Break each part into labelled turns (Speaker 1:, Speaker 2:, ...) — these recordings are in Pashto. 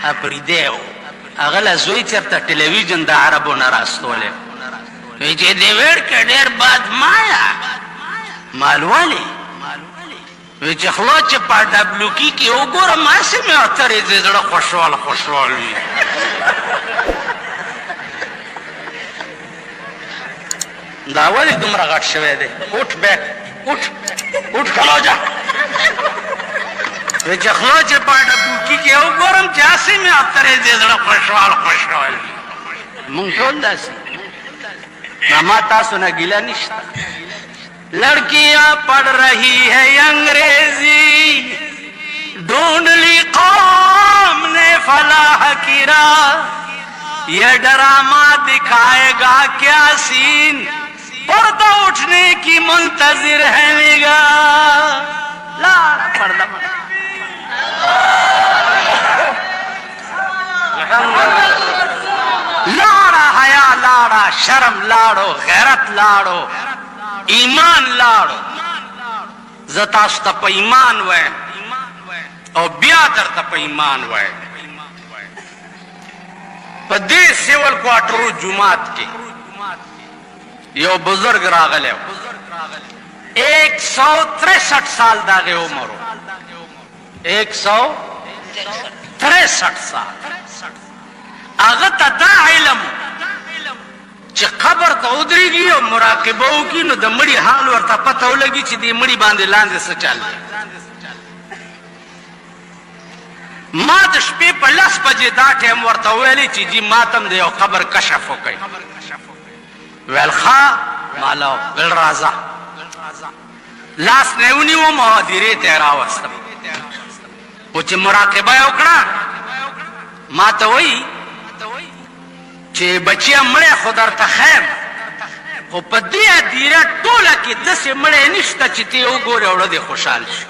Speaker 1: اپریدی و هغه له زوی چېرته ټلویزیون د عربو نه راستولی وایي چې دې ویړ کې ډېر بد مایا مال ولې وایي چې خلا چې په ډبلوکي کې وګورم هسې مې اترې د زړه خوشحال خوشحال وي دا ولې دومره غټ شوی دی اوټ بیک اوټ کلوجه وایي چې خلا چې په ډبلوکي کې وګورم چې هسې مې اترې د زړه خوشحال خوشحال وي مونږ ټول داسې ما تاسو نه ګیله نشته لڑکیاں پڑھ رہی ہے انگریزی ڈھونڈ لی قوم نے فلاح کی راہ یہ ڈرامہ دکھائے گا کیا سین پردہ اٹھنے کی منتظر ہے نگاہ لاڑا پردہ لاڑا حیا لاڑا شرم لاڑو غیرت لاڑو ایمان لاړو زه تاسو ته په ایمان وایم او بیا درته په ایمان وایم په دې سیول کوارټرو جومات کې یو بزرګ راغلی 163 سال د هغې عمر 163 سال هغه ته دا علم چې قبر ته ودرېږي او مراقبه وکړي نو د مړي حال ورته پته ولګي چې دې مړي باندې لاندې څه چل دی ما د شپې په 10 بجې دا ټایم ورته ویلی چې جي ما ته هم د یو قبر کشف وکړئ ویل ښه مالا ویل راځه لاس نه یې ونیوم او هدیرې ته یې راوستم خو چې مراقبه یې وکړه ما ته وایي چې بچیا مړی خو درته خیم خو په دې هدیره ټوله کې داسې مړی نشته چې ته یې وګورې او دې خوشحال شي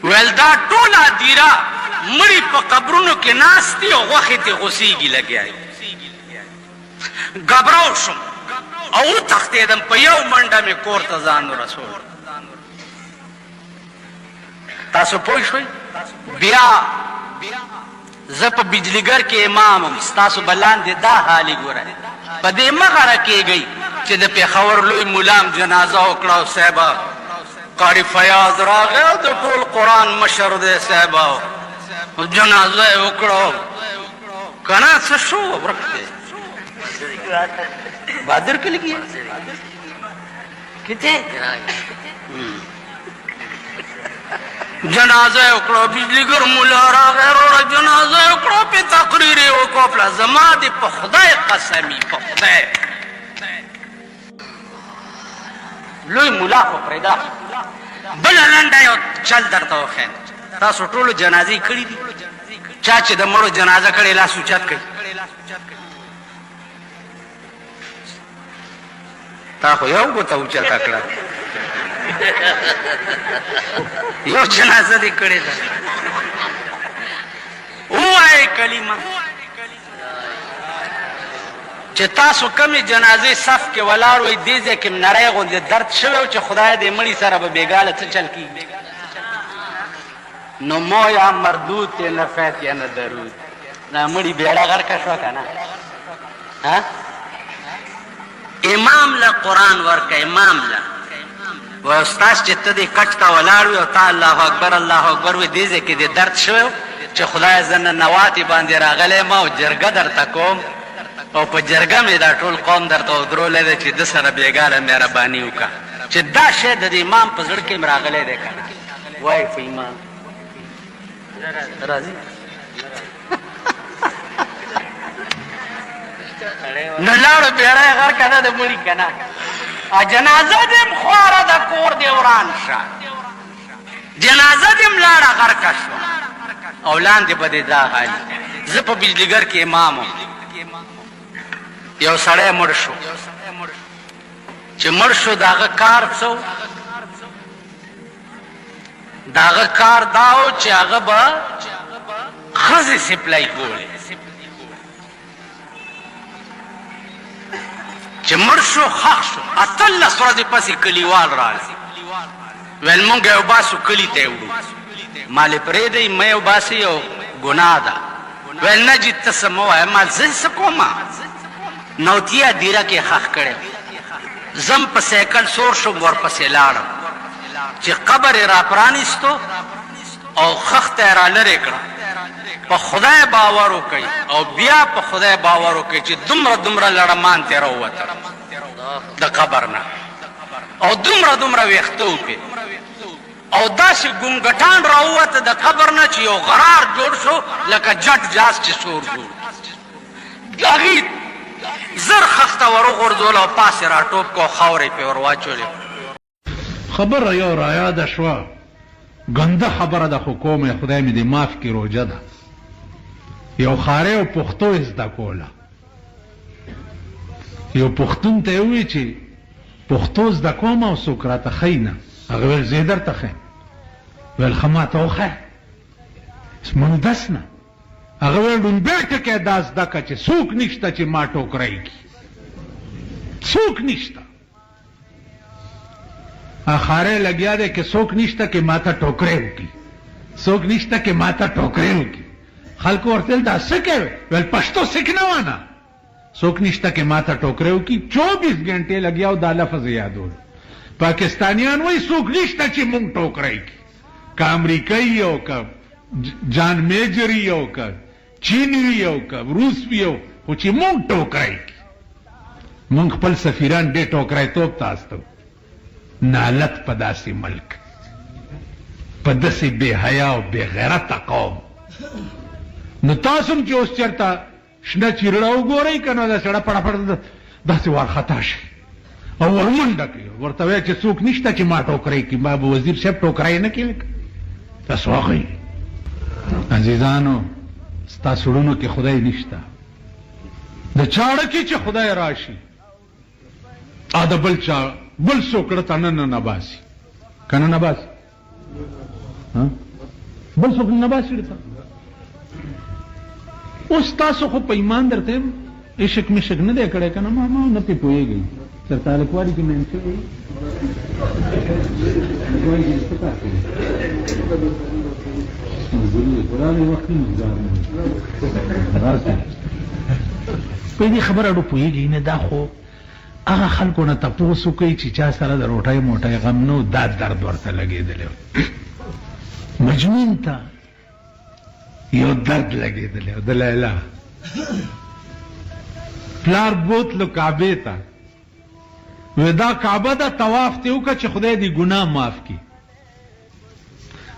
Speaker 1: ویل دا ټوله هدیره مړي په قبرونو کې ناست دي او غوښې ترې غوڅېږي لګیا دي ګبراو شوم او وتښتېدم په یو منډه مې کور ته ځان ورسول تاسو پوه شوئ بیا زه په بجلیګر کې امامم ستاسو به لاندې دا حالې ګورئ په دې مه غره کېږئ چې د پېښور لوی ملام جنازه وکړه او صاحبه قاري فیاض راغی او د ټول قرآن مشر دی صاحبه جنازه یې وکړه که نه څه شو ورک دی بہادر کے لگی کتے جنازه وکړو بجلیګر مولا راغی وروره جنازه وکړو پې تقریر یې وکړو پله زما دې په خدای قسمي په خدای لوی ملا خو پرېږده بله لنډه یو چل درته وښیم تاسو ټولو جنازې کړي دي چا چې د مړو جنازه کړې لاس اوچت کړي تا خو یو ګوته اوچته کړه یو جنازه دې کړې ده ووایئ کلمه چې تاسو کمې جنازې صف کې ولاړ وئ دې ځای کې نری غوندې درد شوی و چې خدای دې مړي سره به بېګاله څه چل کېږي نو مو یا مردود ته نه فیت یا نه درود دا مړي بیړه غرقه شوه که نه امام له قرآن ورکه امام له و استاذ چې ته دې کټ ته ولاړ وي او تا الله اکبر الله اکبر وي دې ځای کې دې درد شوی و چې خدای زه ننواتې باندې راغلی یم او جرګه درته کوم او په جرګه مې دا ټول قوم درته ودرولی دی چې ده سره بېګاله مهرباني وکړه چې دا شی د دې امام په زړه کې م راغلی دی که نه وایي په ایمان راځي نو لاړو بیړه یې غر که نه د مړي که نه جنازه دې م خواره د کور دې وران شه جنازه دې م لاړه غرقه شوه او لاندې به دې دا حالي زه په بجلیګر کې امام وم یو سړی مړ شو چې مړ شو د هغه کار څه د هغه کار دا و چې هغه به ښځې سپلای کولې چې مړ شو ښخ شو 18 ورځې پسې کلیوال راغی ویل مونږ یې وباسو کلي ته یې وړو مال پرې دی مې وباسي او ګناه ده ویل نه جي ته څه مه وایه ما زه څه کومه نوتیا دیره کې خښ کړی زم په سیکل سور شوم ورپسې لاړم چې قبر یې را پرانیستو او خښته یې را لرې کړه په خدای باور وکئ او بیا په خدای باور وکئ چې دومره لړمان ترې راووتل د قبر نه او دومره ویښته وکړې او داسې ګونګټان راووته د قبر نه چې یو غرار جوړ شو لکه جټ جاز چې سور جوړ د هغې زر خښته وروغورځول او پاسې راټوپ کو خاورې پې ور واچولې
Speaker 2: خبره یو رایاده شوه ګنده خبره ده خو کومې خدای مې دې معاف کړي روژه ده یو خارې او پښتو زده کوله یو پښتون ته یې ووایي چې پښتو زده کوم او څوک راته ښیي نه هغه ویل زه یې درته ښیم ویل ښه ما ته وښیه مندس نه هغه ویل ډونبی ټکی دا زده که چې څوک نشته چې ما ټوکری کړي څوک نشته خارې لګیا دی که څوک نشته که ما ته ټوکری وکړي څوک نشته که ما ته ټوکری وکړي خلکو ورته ویل دا څه کوې ویل پښتو سیک نه وانه څوک نشته که ما ته ټوکری وکړي 24 ګنټې لګیا او دا لفظ یادول پاکستانیان وایي څوک نشته چې مونږ ټوکری کړي که امریکایي او که جان میجر او که چینی او که روس وي او خو چې مونږ ټوکری کړي مونږ خپل سفیران ډېر ټوکری توب ته استو نالت په داسې ملک په داسې بې حیا او بې غیرته قوم نو تاسو هم چې اوس چېرته شنه چیرړه وګورئ که نه دا سړه پړه داسې وارخطا شي او ورمنډه کوي ورته وایه چې څوک نشته چې ما ټوکری کړي ما به وزیر صاحب ټوکری نه کړي تاسو واخئ عزیزانو ستاسو زړونو کې خدای نشته د چاړه کې چې خدای راشي د بل چا بل څوک ړه نه باسي که نه باسي بل څوک نه باسي ړه اوس تاسو خو په ایمان درته یم عشق مشق نه دی کړی که نه ما نه پې پوهېږئ درته هلکوالي کې مین شوی په دې خبره اډو پوهېږئ نه دا خو هغه خلکو نه تپوس وکړئ چې چا سره د روټۍ موټۍ غم نه و دا درد ورته لګېدلی مجنون ته یو درد لګېدلی و د لیلا پلار بوتلو کعبې ته وی دا کعبه ده طواف ته وکړه چې خدای دې ګناه معاف کړي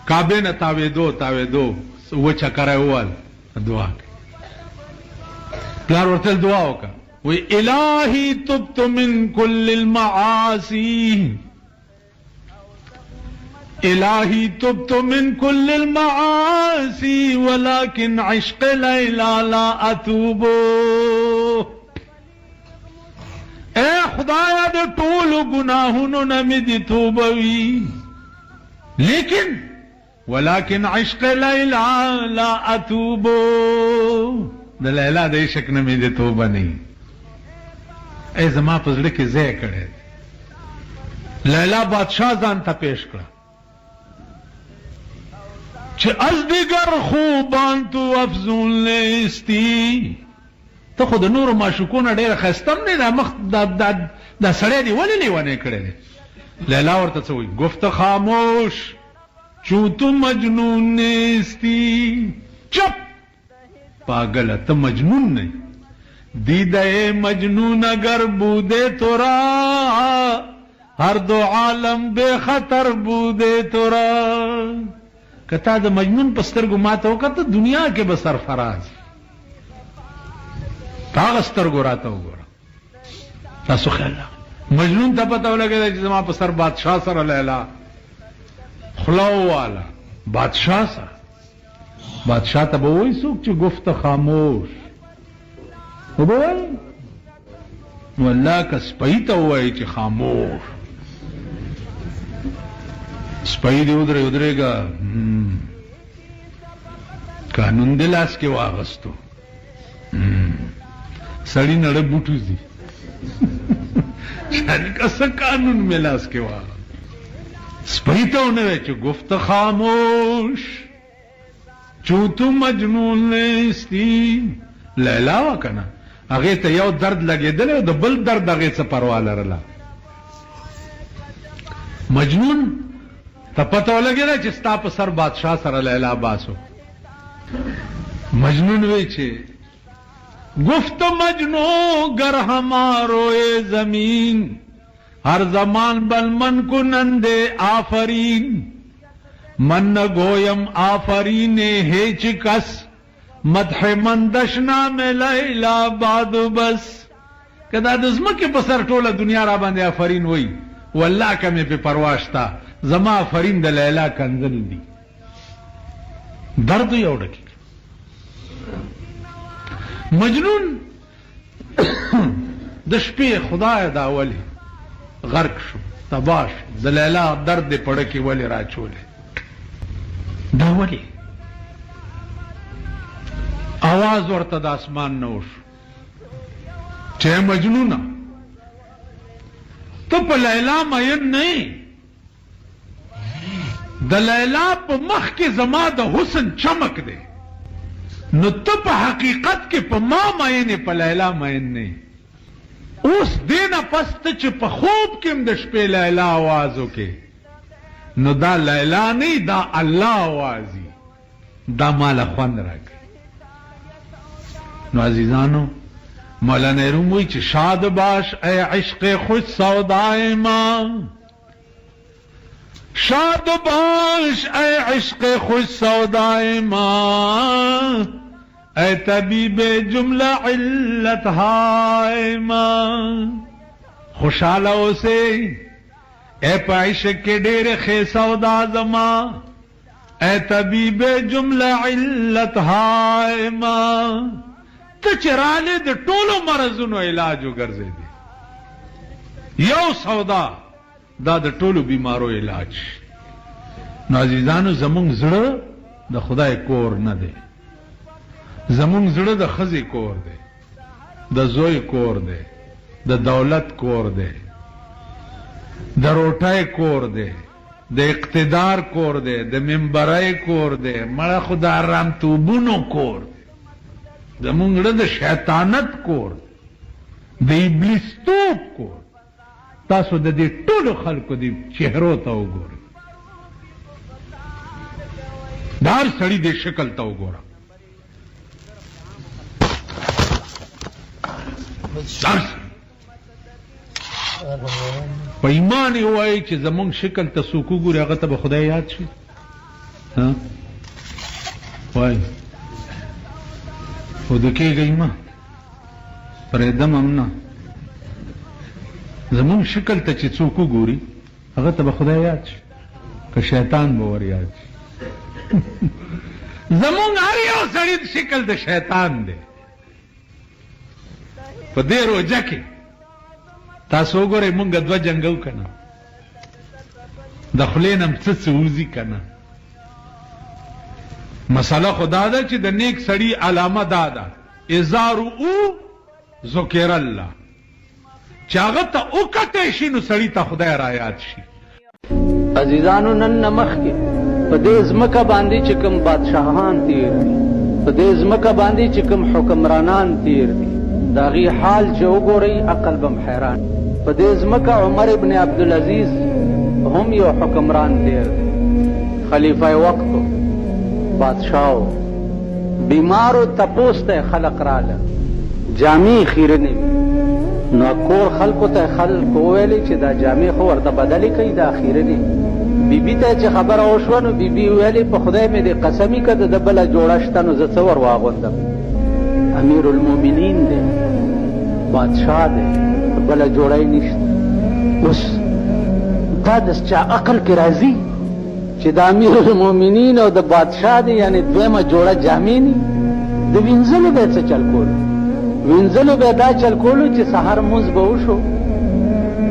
Speaker 2: کعبې نه تاوېدو و چکری ووهل دعا کوي پلار ورته دعا وکړه وی الهی تبت من کل المعاصی الهی تبت من کل المعاصی ولكن عشق لیلا لا اتوب اے خدایا د ټولو گناهونو نه مې دې توبه وي لیکن ولكن عشق لیلا لا اتوب د لیلا د عشق نه مې دې توبه نه ای زما په زړه کې ځای کړی لیلا بادشاہ ځان ته پیش کړه چې از دیگر خوبان تو افزون لیستی ته خو د نورو معشوقونه ډېره ښایسته هم دی دا مخ دا سړی دې ولې لیونی کړی دی لیلا ورته څه وایي گفت خاموش چون تو مجنون نیستی چپ پاگل ته مجنون نہیں دیده مجنون اگر بوده تو را هر دو عالم بے خطر بوده تو را کتا د مجنون په سترګو ماته وکړه دنیا کې به سرفراز هغه سترګو راته وګوره تاسو خیال مجنون ته پته ولګېده چې زما په سر بادشاه سره لیلا خوله وواله بادشاه سره بادشاه ته به وایي څوک چې گفت خاموش و به وایي نو الله که سپۍ ته ووایي چې خاموش سپۍ دې ودرېږه قانون دې لاس کې واغستو سړی نړه بوټو دي شاید که څه قانون مې لاس کې واغ سپیته ونه چې گفت خاموش چون تو مجنون نیستی. لیلا وا کنه هغه ته یو درد لګېدل او د بل درد هغه څه پروا لرله. مجنون ته پته ولګېده چې ستا په سر بادشاہ سره لیلا باسو. مجنون وی چې گفت مجنو گر ہمارو اے زمین ہر زمان بل من کو نندے آفرین من نہ گویم آفرین ہیچ کس مدح مندشنا میں لیلا باد بس. کدا د زمکه په سر ټوله دنیا را باندې آفرین وای والله کمه په پرواشتا زما آفرین د لیلا کنزل دی. درد یو ډکی مجنون د شپې خدای دا ولی غرق شو تباش د لیلا درد پړه کې ولی راچولې. دا ولی आवाज ورته د اسمان نه وشو چې مجنونه ته په لیلا مین نه د لیلا په مخ کې زما د حسن چمک دی نو ته په حقیقت کې په ما مین په لیلا مین نه. اوس دینا پس ته چې په خوب کې هم د شپې لیلا आवाज وکې نو دا لیلا نه دا الله आवाज دا مال خوند راکړي. نو عزیزانو مولانا روم وی چې شاد باش اے عشق خوش سودائے ما شاد باش اے عشق خوش سودائے ما اے طبیب جملہ علت ہائے ما. خوشحالہ اسے اے پا عشق کے ڈیر خے سودا زما اے طبیب جملہ علت ہائے ما. ته چراله د ټولو مرزونو علاج وګرځي دي یو سودا دا د ټولو بیمارو علاج. نو عزیزانو زمونږ زړه د خدای کور نه دی زمونږ زړه د ښځې کور دی د زوی کور دی د دولت کور دی د روټۍ کور دی د اقتدار کور دی د منبرۍ کور دی مړه خو د آرامتوبونو کور دی زمونږ زړه د شیطانت کور د ابلیستوب کور. تاسو د دې ټولو خلکو د چهرو ته وګورئ د هر سړي د شکل ته وګوره په ایمان یې وایي چې زمونږ شکل ته څوک وګوري هغه ته به خدای یاد شي. وایي خو د کېږئ مه پرېږدم هم نه زمونږ شکل ته چې څوک وګوري هغه ته به خدای یاد شي که شیطان به ور یاد شي. زمونږ هر یو سړي شکل د شیطان دی. په دې روژه کې تاسو وګورئ مونږ دوه جنګو که نه د خولې نه څه څه وځي که نه. مسئله خدا ده چې د نیک سړي علامه دا ده اذا رؤوا ذکر الله چې هغه ته وکتلی شي نو سړي ته خدای را یاد شي.
Speaker 3: عزیزانو نن نمخ کې په دې ځمکه باندې چې کوم بادشاهان تیر دي په دې ځمکه باندې چې کوم حکمرانان تیر دي د هغې حال چې وګورئ عقل بم حیران. په دې ځمکه عمر ابن عبدالعزیز هم یو حکمران تیر دی خلیفه وقتو بادشاہو بیمارو تپوس ته خلق راله جامې خیرنې وي نو کور خلکو ته خلکو وویلې چې دا جامې خو ورته بدلې کوي دا خیرنې. بیبي ته چې خبره وشوه نو بیبي ویلې په خدای مې دې قسمي که د بله جوړه شته نو زه څه ور واغوندم. امیر المؤمنین دی بادشاہ دی بله جوړه یې نشته. اوس دا د چا عقل کې راځي چې د امیر المؤمنین او د بادشاہ دی یعنی دویمه جوړه جامې ني د وینځلو به څه چل کولو وینځلو به دا چل کولو چې سهار مونځ به وشو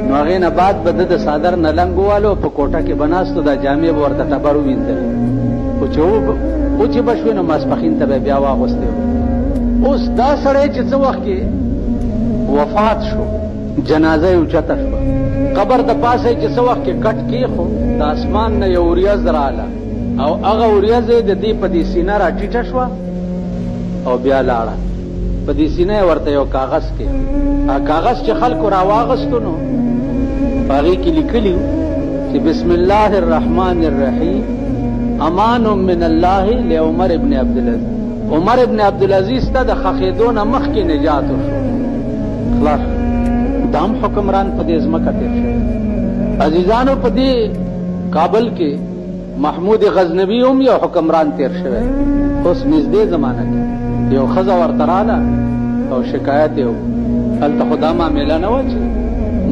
Speaker 3: نو هغې نه بعد به د صادر نه لنګ ووالو په کوټه کې به ناستو دا جامې به ورته ټبر ووینځلې خو چې وچې به شوې نو ماسپښین ته به بیا واغوستې. اوس دا سړی چې څه وخت کې وفات شو جنازه یې اوچته شوه. قبر د پاسه چې څه وخت کې کټ کېښو، د اسمان نه یو وریځ راله او هغه وریځ یې د دې په دې سینه را ټیټه شوه او بیا لاړه. په دې سینه یې ورته یو کاغذ کې، هغه کاغذ چې خلکو را واغستو نو په هغې کې لیکلي چې بسم الله الرحمن الرحیم امان من الله لعمر ابن عبدالعزیز. عمر ابن عبدالعزیز ته د خښېدو نه مخکې نجات وشو. خلاص دام حکمران په دې ځمکه تېر شوی. عزیزانو په دې کابل کې محمود غزنوي هم یو حکمران تېر شوی. اوس نږدې زمانه کې یو ښځه ورته راله او شکایت یې وکړ. هلته خو دا معامله نه وه چې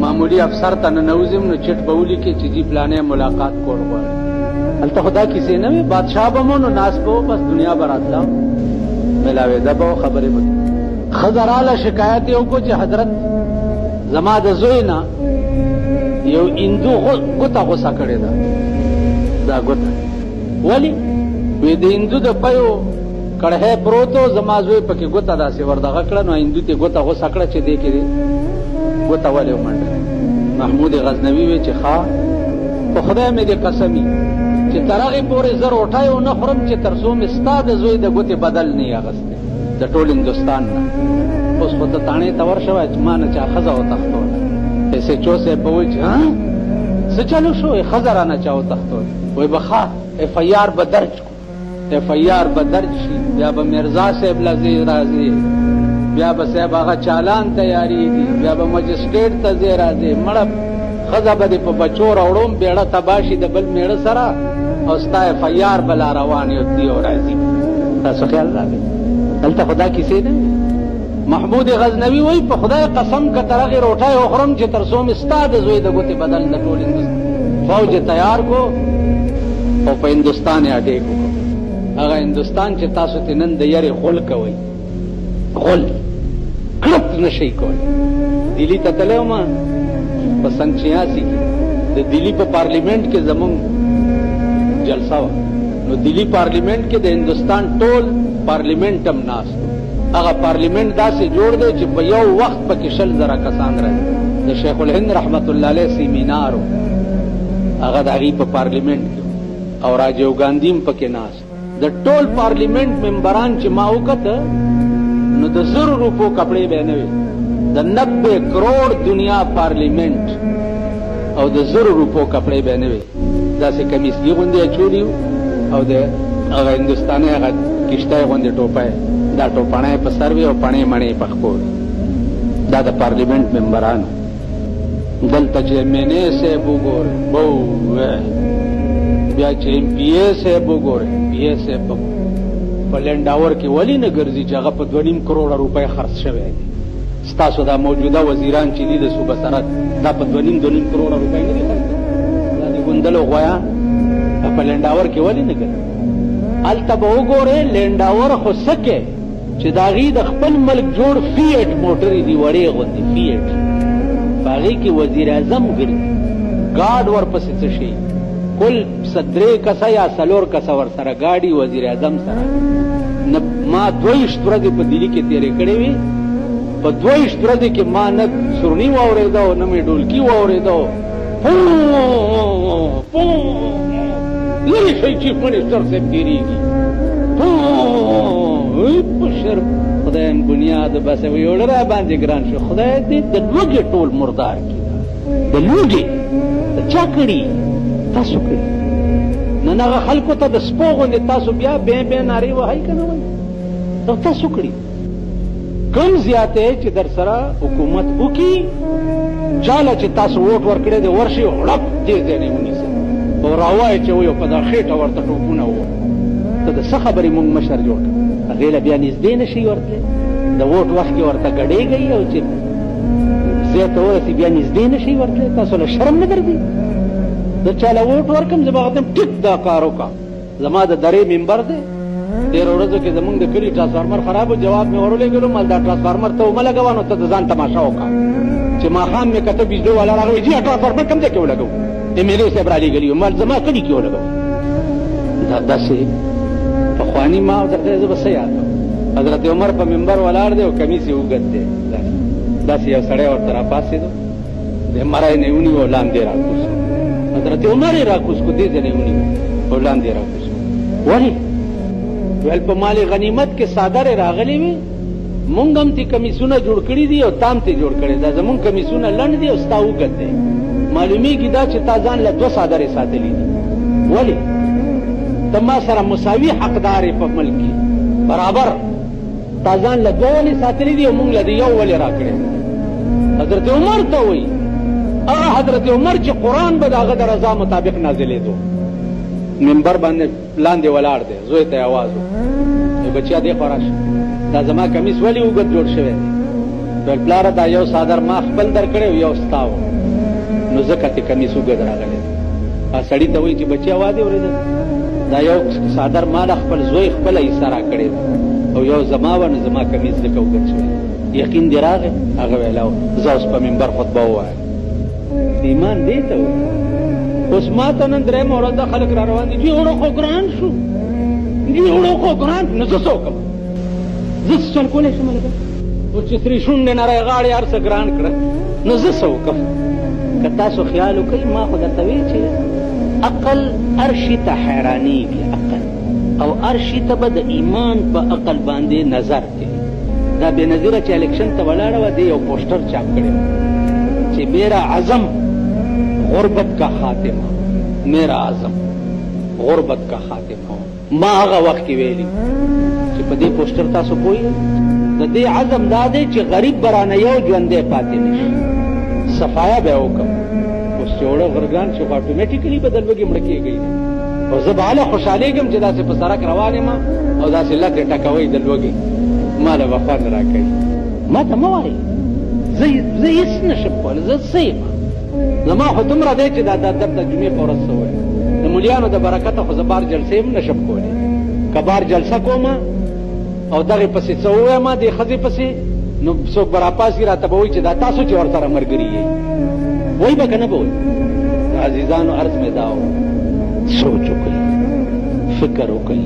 Speaker 3: معمولي افسر ته ننوځم نو چټ به ولیکې چې جي پلانې ملاقات کول غواړي. هلته خو دا کیسې نه وې، بادشاه به مو نو ناست به و، بس دنیا به راتله ملاوېده به و، خبرې به ښځه راله شکایت یې وکړو چې حضرت زما د زوی نه یو هندو ګوته غوسه کړې ده. دا ګوته ولې؟ وی د هندو د پیو کړهی پروت و، زما زوی پکې ګوته داسې وردغه کړه نو هندو ته ګوته غوسه کړه چې دې کې ګوته ولې ومنډله. محمود غزنوي وی چې ښه په خدای مې دې قسمي چې تر هغې پورې زه روټۍ ونه خورم چې تر څو مې ستا د زوی د ګوتې بدل نه یې اخیستی د ټول هندوستان نه. اوس خو ته تاڼې ته ورشه وایه چې ما نه چا ښځه وتښتوله. ایس ایچ او صاحب به وایي چې څه چلو شو؟ ښځه رانه چا وتښتوله. وایي به ښه ایف آی آر به درج کړو. ایف آی آر به درج شي، بیا به میرزا صاحب لځې راځي، بیا به صاحب هغه چالان تیارېږي، بیا به مجسټریټ ته ځې راځې. مړه ښځه به دې په بچو راوړم بیړه تباه شي د بل میړه سره او ستا ایف آی آر به لا روان دی او راځي. تاسو خیال راغی؟ هلته خو دا کیسې نه وي. محمود غزنوي وایي په خدای قسم که تر هغې روټۍ وخورم چې تر څو مې ستا د زوی د ګوتې بدل د ټول هندوستان. فوج تیار کو او په هندوستان یې اټیک وکړو. هغه هندوستان چې تاسو ته نن د یرې غول کوئ، غول کلپ نه شئ کولی. دلی ته تللی وم په سن 86 کې د دلی په پارلیمنټ کې زمونږ جلسه وه. نو دلی پارلیمنټ کې د هندوستان ټول پارلیمنټ هم ناست. هغه پارلیمنټ داسې جوړ دی چې په یو وخت پکې 100,000 کسان راځي. د شیخ الهند رحمت الله علیه سیمینار و، هغه د هغې په پارلیمنټ کې او راجیو ګاندي هم پکې ناست. د ټول پارلیمنټ ممبران چې ما وکته نو د 100 روپو کپړې به نه وي. د 90 کروڑ دنیا پارلیمنٹ او د 100 روپو کپړې به نه وي. داسې کمیسګي غوندې اچولي او د هغه هندوستاني هغه کشتۍ غوندې ټوپۍ، دا ټوپاڼی په سر وي او پڼې مڼې په پښو وي. دا د پارلیمنٹ ممبرانو. دلته چې ایم این اے صاحب وګورئ بیا چې ایم پی اے صاحب وګورئ، پی اے صاحب په لینډاور کې ولې نه ګرځي چې هغه په 2.5 کروڑه روپۍ خرڅ شوی دی. ستاسو دا موجوده وزیران چې دي د صوبه سرحد دا په 2.5 کروڑه روپۍ نه دي خرڅ کړي. دا د ګوندلو غویان په لینډاور کې ولې نه ګرځي؟ هلته به وګورئ لینډاور خو څه کې چې د هغې د خپل ملک جوړ فیټ موټرې دي وړې غوندې فیټ، په هغې کې وزیر اعظم ګرځي، ګاډ ورپسې څه شي کل 3 کسه یا 4 کسه ورسره ګاډي وزیر اعظم سره. ما 22 ورځې په دلی کې تېرې کړې وې. په 22 ورځې کې ما نه سورني واورېده او نه مې ډولکي واورېده. لرې شئ چیف منسټر صاحب تېرېږي په شر خدایم بنیاد بس ویوړه را باندې ګران شو. خدای دې د لوږې ټول مردار کړي. د لوږې د چا کړي؟ تاسو کړي. نن هغه خلکو ته د سپو غوندې تاسو بیا بې نارې وهئ که نه وایي؟ نو تاسو کړي. کم زیاتی چې در سره حکومت وکړي، چاله چې تاسو ووټ ورکړی دی ورشي غړپ دې ځای نه ونیسئ او راوایئ چې وایي په دا خېټه ورته ټوپونه وو. ته د څه خبرې مونږ مشر جوړ کړه؟ هغې له بیا نږدې نه شي ورتلی. د ووټ وخت کې ورته ګډېږئ او چې ځای ته ورسي بیا نږدې نه شي ورتلی. تاسو له شرم نه درځي؟ زه چاله ووټ ورکړم زه به هغه ته ټیک دا کار وکړه. زما د درې ممبر دی. تېرو ورځو کې زمونږ د کلي ټرانسفارمر خراب و، جواب مې ورولېږلو مال دا ټرانسفارمر ته ومه لګوه نو ته د ځان تماشه وکړه. چې ماښام مې کته بجلي والا راغلی جي ټرانسفارمر کوم ځای کې ولګوو؟ ایم ایل اے صاحب رالېږلي وو، مال زما کلي کې ولګوو. دا داسې پخواني ما درته زه به څه یاد وم. حضرت عمر په منبر ولاړ دی او کمیس یې اوږد دی. داسې یو سړی ورته راپاڅېدو د مرۍ نه یې ونیو او لاندې راکوز حضرت عمر یې راکوز کړو دې ځای نه یې ونیو او لاندې راکوز ولې ویل په مال غنیمت کې څادرې راغلې وي مونږ هم تې کمیسونه جوړ کړي دي او تام تې جوړ کړي دا زمونږ کمیسونه لنډ دي او ستا اوږد دی معلومیږي دا چې تا ځان له 2 څادرې ساتلي دي ولې ته ما سره مساوي حقدار یې په ملک کې برابر تا ځان له 2 ولې ساتلي دي او مونږ له 1 ولې راکړی حضرت عمر ته وایي هغه حضرت عمر چې قرآن به د هغه د رضا مطابق نازلېدو منبر باندې لاندې ولاړ دی زوی ته یې اواز وکړ بچیا دې خوا راشه دا زما کمیس ولې اوږد جوړ شوی دی ویل پلاره دا یو څادر ما خپل در کړی او یو ستا و نو ځکه تې کمیس اوږد راغلی سړي ته وایي چې بچیا وا دې اورېدل دا یو څادر ما له خپل زوی خپله حصه را کړې ده او یو زما وه نو زما کمیس ځکه اوږد شوی یقین دې راغی هغه ویل زه اوس په منبر خطبه ووایم ایمان دې ته وایي اوس ما ته نن درېیمه ورځ دا خلک را روان دي جي اوړه خو ګران شو جي اوړه خو ګران نو زه څه وکړم زه څه چل کولی شم لکه اوس چې سرې شونډې نری غاړې هر څه ګران کړه نو زه څه وکړم که تاسو خیال وکړئ ما خو درته ویل چې عقل هر شي ته حیرانېږي عقل او هر شي ته به د ایمان په عقل باندې نظر کوي دا بې نظیره چې الیکشن ته ولاړه وه دې یو پوسټر چاپ کړی چې میرا عزم غربت کا خاتمہ میرا عزم غربت کا خاتمہ ما هغه وخت کې ویلي چې په دې پوسټر تاسو پوهیږئ د دې عزم دا دی چې غریب برانه یو ژوندی پاتې نشي صفایه به یې وکړم اوس چې اوړه غرګان شي خو اټومیټیکلي به د لوږې مړه کېږئ او زه به هله خوشحالېږم چې داسې په سړک روان یم او داسې لکې ټکوئ د لوږې ما له به خوند را کوي ما ته مه وایئ زه هېڅ نه شم کولی زه څه یم زما خو دومره دی چې دا درد د جمعې په ورځ څه وایي د ملیانو د برکته خو زه بار جلسې هم نه شم کولی که بار جلسه کومه او دغې پسې څه ووایم دې ښځې پسې نو څوک به راپاسي راته به وایي چې دا تاسو چې ورسره ملګري یئ وایي به که نه به وایي د عزیزانو عرض مې دا و سوچ وکړئ فکر وکړئ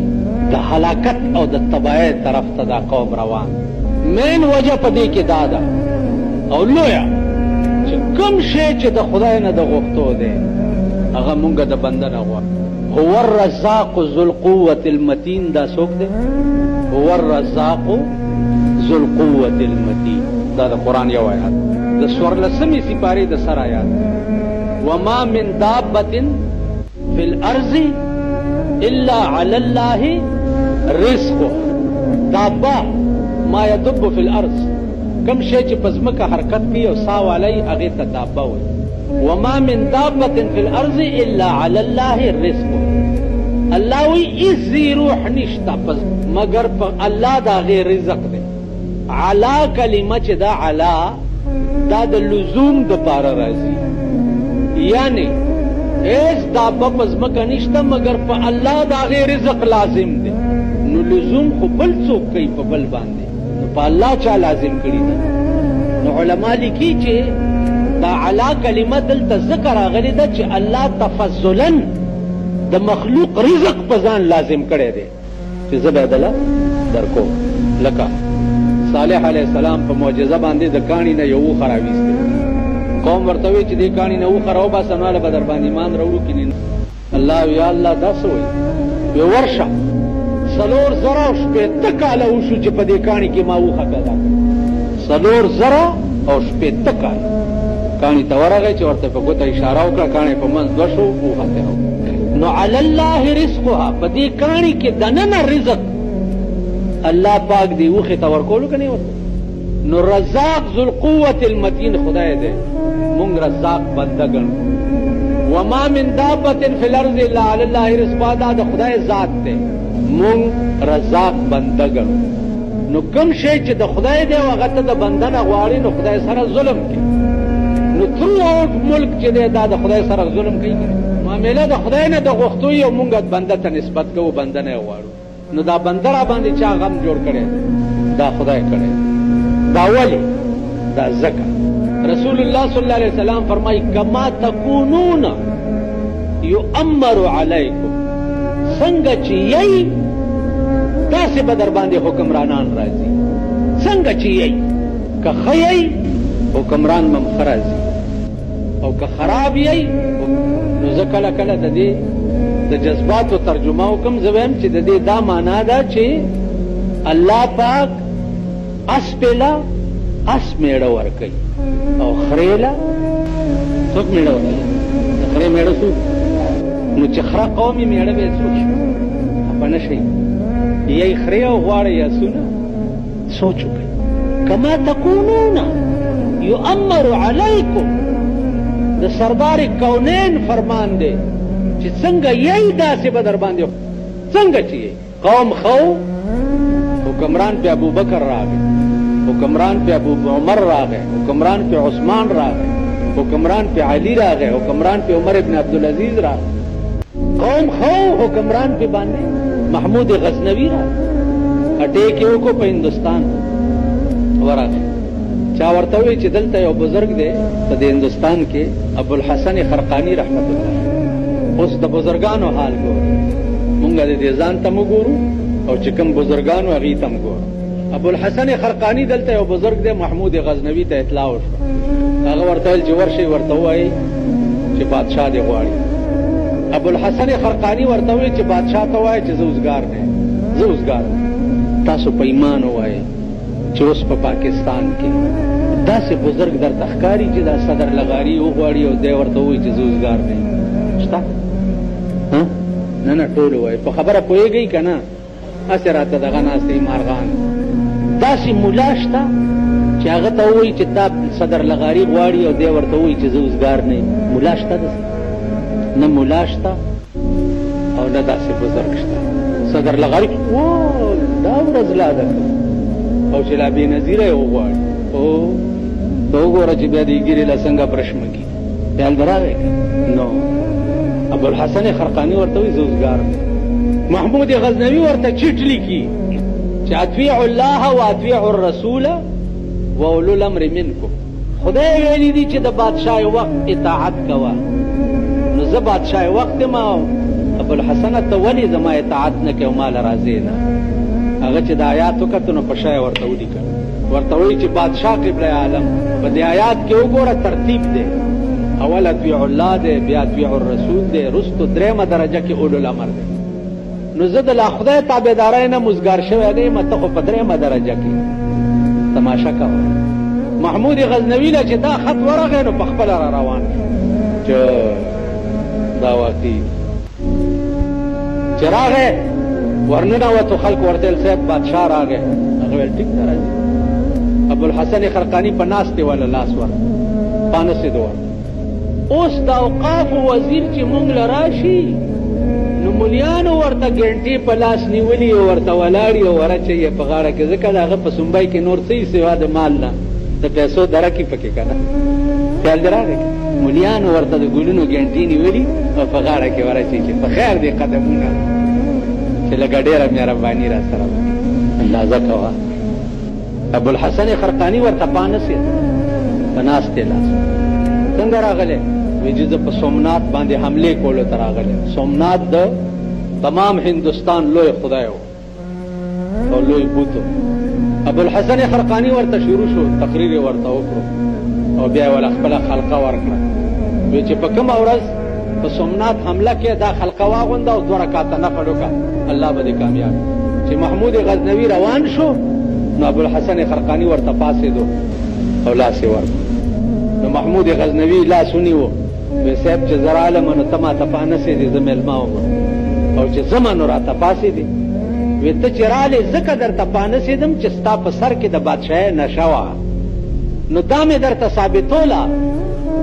Speaker 3: د هلاکت او د تباهۍ طرف ته دا قوم روان مین وجه په دې کې دا ده او لویه چې کوم شی چې د خدای نه د غوښتو دی هغه مونږ د بنده نه غواړو هو الرزاق ذو القوة المتین دا څوک دی هو الرزاق ذو القوة المتین دا د قرآن یو آیات د 14مې سپارې د سر آیات وما من دابة في الارض الا على الله رزقه دابه ما يدب في الارض کم شی چې په ځمکه حرکت کوي او ساه والی هغې ته دابه وایي وما من دابة في الارض الا على الله رزقه الله وی ایزی روح نشتا مگر په الله د هغې رزق دی علا کلمه چې دا علا دا د لزوم دپاره راځي یعنی هیڅ دابه په ځمکه نشته مگر په الله د هغې رزق لازم دی نو لزوم خو بل څوک کوي په بل باندې نو په الله چا لازم کړي دي نو علما لیکي چې دا علا کلمه دلته ذکر راغلې ده چې الله تفضلا د مخلوق رزق په ځان لازم کړی دی چې زه به یې دله درکوم لکه صالح علیه السلام په معجزه باندې د کاڼي نه یو اوښه راویستې قوم ورته وایي چې دې کاڼي نه اوښه راوباسه نو هله به در باندې ایمان راوړو که نه الله یا الله دا څه وایي وی ورشه 4,000 کاله وشو چې په دې کاڼي کې ما اوښه پیدا کړه 4,000 کاله کاڼي ته ورغی چې ورته په ګوته اشاره وکړه کاڼي په منځ 2 شو اوښه ترې نو علی الله رزقها په دې کاڼي کې دننه رزق الله پاک دی اوښې ته ورکولو که نه ورته نو رزاق ذو القوة المتین خدای دی مونږ رزاق بنده ګڼو وما من دابة فی الارض الا علی الله رزقها دا د خدای ذات دی مونږ رزاق بنده ګڼو نو کوم شی چې د خدای دی هغه ته د بنده نه غواړي نو خدای سره ظلم کوي نو تھرو آؤٹ ملک چې دی دا د خدای سره ظلم کوي معامله د خدای نه د غوښتو یو مونږ بنده ته نسبت کوو بنده نه غواړو نو دا بنده را باندې چا غم جوړ کړی دا خدای کړی دا ولې دا ځکه رسول الله صلی الله علیه وسلم فرمایي کما تکونون یؤمر علیکم څنګه چې یی داسې به در باندې حکمرانان راځي څنګه چې یی که ښه یی حکمران بم خرازي او که خراب یې نو زه کله کله د دې د جذباتو ترجمه وکم. زه وایم چې د دې دا معنا ده چې الله پاک اس پیلا اس میړه ورکوي او خریلا څوک میړه ورکوي؟ د خرې میړه څوک؟ نو چې خره قومي میړه به څوک شي؟ په نه شي یې خرې او غواړه یا سونه سوچ وکړئ. کما تکونون یؤمر علیکم د سردار کونین فرمان دی چې څنګه یې داسې به در باندې څنګه چې قوم خو حکمران په ابو بکر راغی، حکمران په ابو عمر راغی، حکمران په عثمان راغی، حکمران په علی راغی، حکمران په عمر ابن عبدالعزیز راغی. قوم خو حکمران په باندې محمود غزنوی راغی اٹیک یو کو په هندستان ورغی. چا ورته وی چې دلته یو بزرګ دی په هندستان کې ابو الحسن خرقانی رحمت الله. اوس د بزرګانو حال ګورو، مونږ د دې ځان ته وګورو او چې کوم بزرګانو هغه ته وګورو. ابو الحسن خرقانی دلته یو بزرګ دی محمود غزنوی ته اطلاع وشو. هغه ورته ویل چې ورشي ورته وایي چې بادشاہ دی غواړي. ابو الحسن خرقانی ورته وی چې بادشاہ ته وایي چې زوزګار نه زوزګار تاسو په ایمان وایي چې اوس په پاکستان کې داسې بزرګ در تخکاری چې دا صدر لغاری وغواړي او دی ورته وایي چې زوزګار نه شته. نه نه ټول وایي په خبره پوهېږئ که نه؟ هسې راته دغه ناست دی مارغان. داسې مولا شته چې هغه ته وایي چې تا صدر لغاري غواړي او دی ورته وایي چې زه اوزګار نه یم. مولا شته داسې؟ نه مولا شته او نه داسې بزرګ شته. صدر لغاري دا ورځ لا ده او چې لا بې نظیره یې وغواړي ته وګوره چې بیا دې ګیرې له څنګه برشمږي. خیال به راغی نو ابو الحسن خرقانی ورته وایي زه اوزګار نه. محمود غزنوی ورته چیټ لیکي چې اطیعوا الله و اطیعوا الرسول و اولو الامر منکم. خدای ویلي دي چې د بادشاہ وخت اطاعت کوه. نو زه بادشاہ وخت ما ابو الحسن ته ولې زما اطاعت نه کوي او مال راځي نه؟ هغه چې د آیات وکتو نو په شای ورته ولیکل، ورته وایي چې بادشاہ قبله عالم په دې آیات کې وګوره ترتیب دی. اول اطیعوا الله دی، بیا اطیعوا الرسول دی، رستو درېمه درجه کې اولو الامر دی. نو زه د لا خدای تابعدارۍ نه مزګار شوی دی یم، ته خو په درېمه درجه کې تماشه کوه. محمود غزنوي له چې دا خط ورغی نو په خپله را روان شو چې دا واقعي چې راغی ورننوتو خلک ورته ویل صاحب بادشاه راغی. هغه ویل ټیک ده راځي. ابوالحسن خرقاني په ناستې والا لاس ور پانسې دور. اوس د اوقافو وزیر چې مونږ له راشي نو ملیانو ورته ګنټې په لاس نیولي او ورته ولاړي او ورچه یې په غاړه کې. ځکه د هغه په سومبۍ کې نور څه سوا د مال نه د پیسو درکې پکې که نه. خیال دې راغی؟ ملیانو ورته د ګلونو ګنټې نیولي او په غاړه کې ورچې چې په خیر دې قدمونه چې لږه ډېره مهرباني را سره اندازه کوه. ابوالحسن خرقاني ورته پانسې په ناستې لاس څنګه راغلی؟ وی چې زه په سومنات باندې حملې کولو ته راغلی. سومنات د تمام هندوستان لوی خدای و او لوی بوت و. ابوالحسن خرقاني ورته شروع شو، تقریر یې ورته وکړو او بیا یې وله خپله خلقه ورکړه. وی چې په کومه ورځ په سومنات حمله کې دا خلقه واغونده او 2 رکعته نفل وکړه الله به دې کامیاب. چې محمود غزنوي روان شو نو ابوالحسن خرقاني ورته پاسېدو او لاس یې ورکړو. نو محمود غزنوي لاس ونیو. وی صاحب چې زه رالم نو ته ماته پانسېدې زه مېلمه وم او چې ځمه نو راته پاسېدې. وی ته چې رالې ځکه درته پانسېدم چې ستا په سر کې د بادشاهۍ نشه وه. نو دا مې درته ثابتوله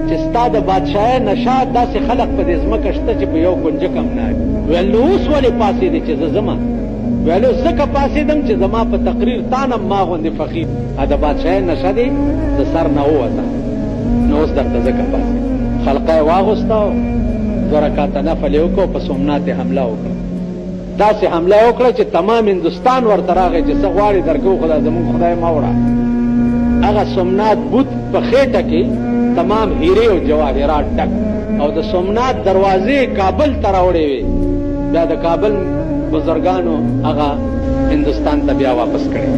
Speaker 3: چې ستا د بادشاهۍ نشه داسې خلق په دې ځمکه شته چې په یو کنجک هم نه وي. ویل نو اوس ولې پاسېدې چې زه ځمه؟ ویلو ځکه پاسېدم چې زما په تقریر تانم ما غوندې فقیر د بادشاهۍ نشه دې د سر نه ووته. نو اوس درته ځکه پاسېد. خلقه یې واغوسته 2 رکعته نفل یې وکړو په سومنات یې حمله وکړه. داسې حمله یې وکړه چې تمام هندوستان ورته راغی چې څه غواړې درکوو خو دا زمونږ خدای مه وړه. هغه سومنات بوت په خېټه کې تمام هیرې او جواهرات ډک او د سومنات دروازې کابل ته راوړې وې. بیا د کابل بزرګانو هغه هندوستان ته بیا واپس کړی.